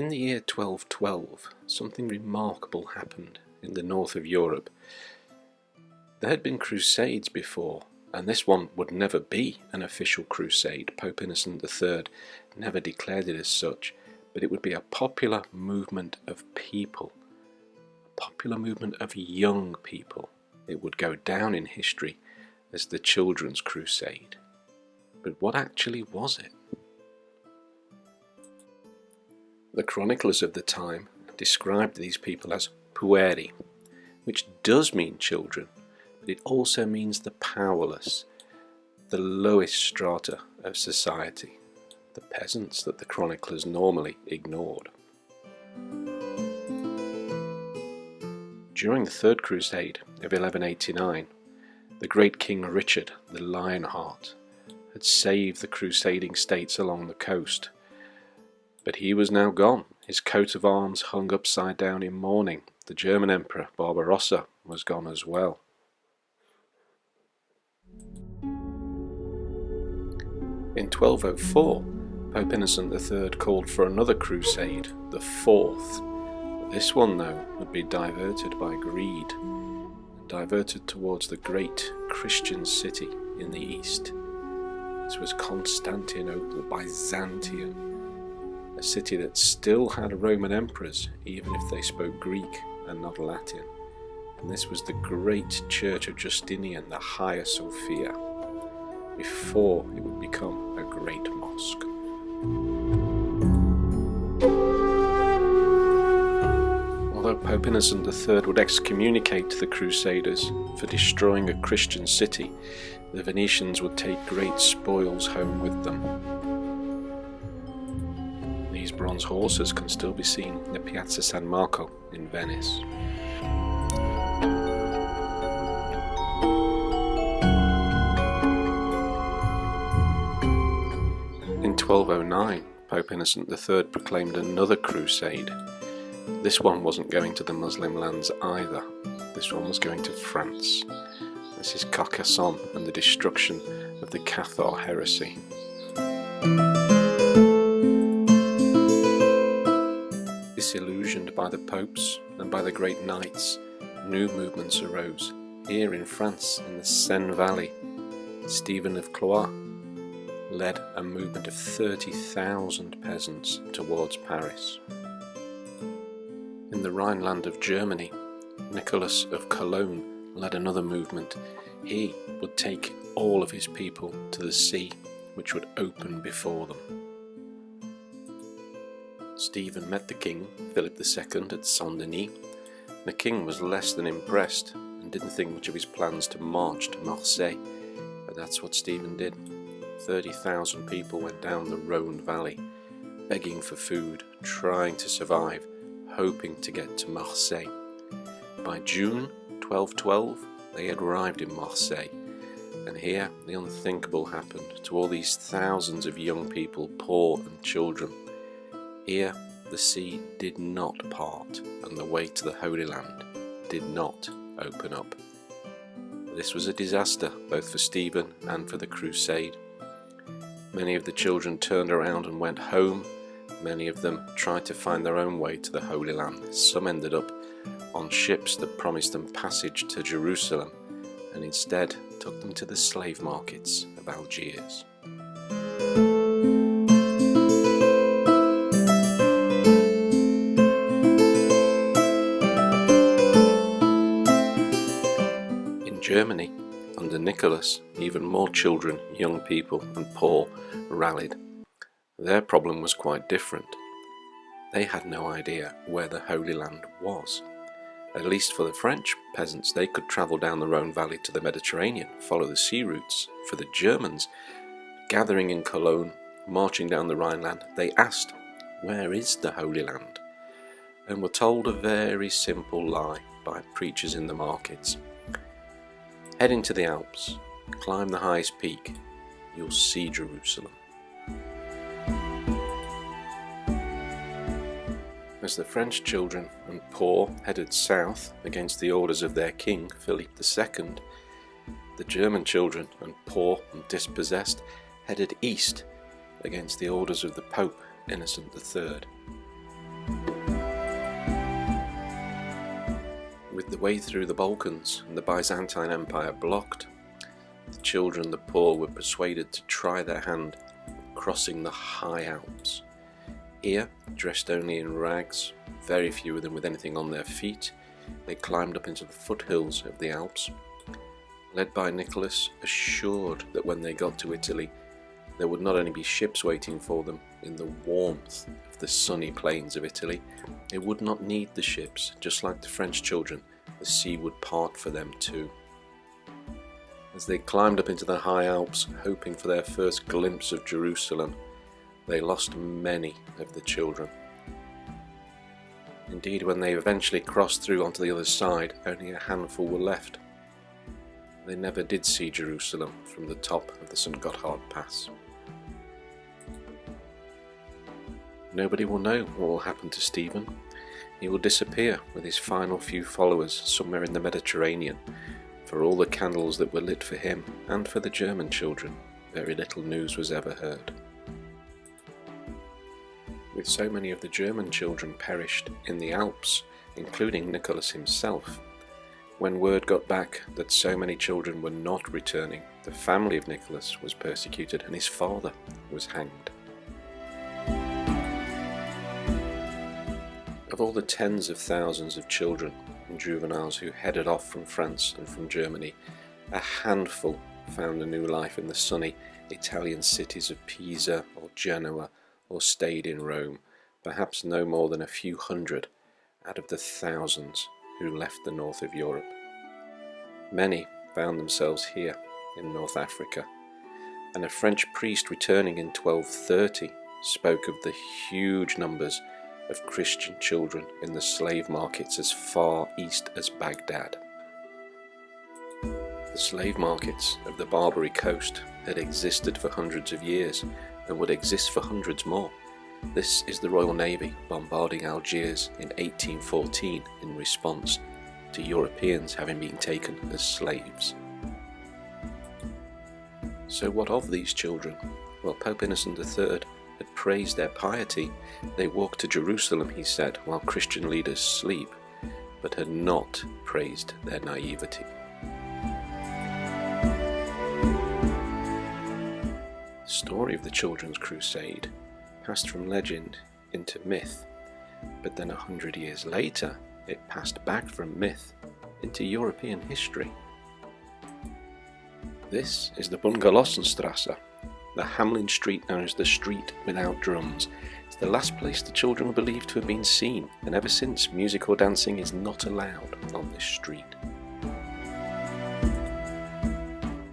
In the year 1212, something remarkable happened in the north of Europe. There had been crusades before, and this one would never be an official crusade. Pope Innocent III never declared it as such, but it would be a popular movement of people, a popular movement of young people. It would go down in history as the Children's Crusade. But what actually was it? The chroniclers of the time described these people as pueri, which does mean children, but it also means the powerless, the lowest strata of society, the peasants that the chroniclers normally ignored. During the Third Crusade of 1189, the great King Richard the Lionheart had saved the crusading states along the coast. But he was now gone, his coat of arms hung upside down in mourning. The German Emperor Barbarossa was gone as well. In 1204, Pope Innocent III called for another crusade, the fourth. This one, though, would be diverted by greed, and diverted towards the great Christian city in the east. This was Constantinople, Byzantium, a city that still had Roman emperors, even if they spoke Greek and not Latin. And this was the great church of Justinian, the Hagia Sophia, before it would become a great mosque. Although Pope Innocent III would excommunicate the Crusaders for destroying a Christian city, the Venetians would take great spoils home with them. These bronze horses can still be seen in the Piazza San Marco in Venice. In 1209, Pope Innocent III proclaimed another crusade. This one wasn't going to the Muslim lands either. This one was going to France. This is Carcassonne and the destruction of the Cathar heresy. Disillusioned by the popes and by the great knights, new movements arose. Here in France, in the Seine Valley, Stephen of Blois led a movement of 30,000 peasants towards Paris. In the Rhineland of Germany, Nicholas of Cologne led another movement. He would take all of his people to the sea, which would open before them. Stephen met the king, Philip II, at Saint-Denis. The king was less than impressed and didn't think much of his plans to march to Marseille, but that's what Stephen did. 30,000 people went down the Rhône Valley, begging for food, trying to survive, hoping to get to Marseille. By June 1212, they had arrived in Marseille, and here the unthinkable happened to all these thousands of young people, poor and children. Here the sea did not part, and the way to the Holy Land did not open up. This was a disaster, both for Stephen and for the crusade. Many of the children turned around and went home. Many of them tried to find their own way to the Holy Land. Some ended up on ships that promised them passage to Jerusalem, and instead took them to the slave markets of Algiers. In Germany, under Nicholas, even more children, young people and poor rallied. Their problem was quite different. They had no idea where the Holy Land was. At least for the French peasants, they could travel down the Rhône Valley to the Mediterranean, follow the sea routes. For the Germans, gathering in Cologne, marching down the Rhineland, they asked, "Where is the Holy Land?" and were told a very simple lie by preachers in the markets. Head into the Alps, climb the highest peak, you'll see Jerusalem. As the French children and poor headed south against the orders of their king, Philip II, the German children and poor and dispossessed headed east against the orders of the Pope Innocent III. the way through the Balkans and the Byzantine Empire blocked, the children, the poor, were persuaded to try their hand crossing the high Alps. Here, dressed only in rags, very few of them with anything on their feet, they climbed up into the foothills of the Alps, led by Nicholas, assured that when they got to Italy, there would not only be ships waiting for them in the warmth of the sunny plains of Italy, they would not need the ships. Just like the French children, the sea would part for them too. As they climbed up into the high Alps, hoping for their first glimpse of Jerusalem, they lost many of the children. Indeed, when they eventually crossed through onto the other side, only a handful were left. They never did see Jerusalem from the top of the St. Gotthard Pass. Nobody will know what will happen to Stephen. He will disappear with his final few followers somewhere in the Mediterranean. For all the candles that were lit for him and for the German children, very little news was ever heard. With so many of the German children perished in the Alps, including Nicholas himself, when word got back that so many children were not returning, the family of Nicholas was persecuted and his father was hanged. Of all the tens of thousands of children and juveniles who headed off from France and from Germany, a handful found a new life in the sunny Italian cities of Pisa or Genoa, or stayed in Rome, perhaps no more than a few hundred out of the thousands who left the north of Europe. Many found themselves here in North Africa, and a French priest returning in 1230 spoke of the huge numbers of Christian children in the slave markets as far east as Baghdad. The slave markets of the Barbary coast had existed for hundreds of years and would exist for hundreds more. This is the Royal Navy bombarding Algiers in 1814 in response to Europeans having been taken as slaves. So what of these children? Well, Pope Innocent III had praised their piety. They walk to Jerusalem, he said, while Christian leaders sleep, but had not praised their naivety. The story of the Children's Crusade passed from legend into myth, but then 100 years later it passed back from myth into European history. This is the Bungalossenstrasse, the Hamelin street known as the Street Without Drums. It's the last place the children were believed to have been seen, and ever since music or dancing is not allowed on this street.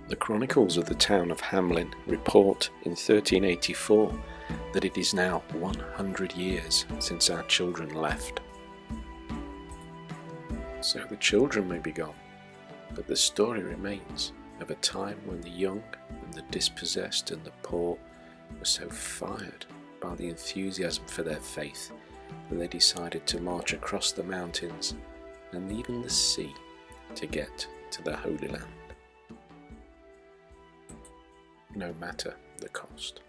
The chronicles of the town of Hamelin report in 1384 that it is now 100 years since our children left. So the children may be gone, but the story remains of a time when the young and the dispossessed and the poor were so fired by the enthusiasm for their faith that they decided to march across the mountains and even the sea to get to the Holy Land, no matter the cost.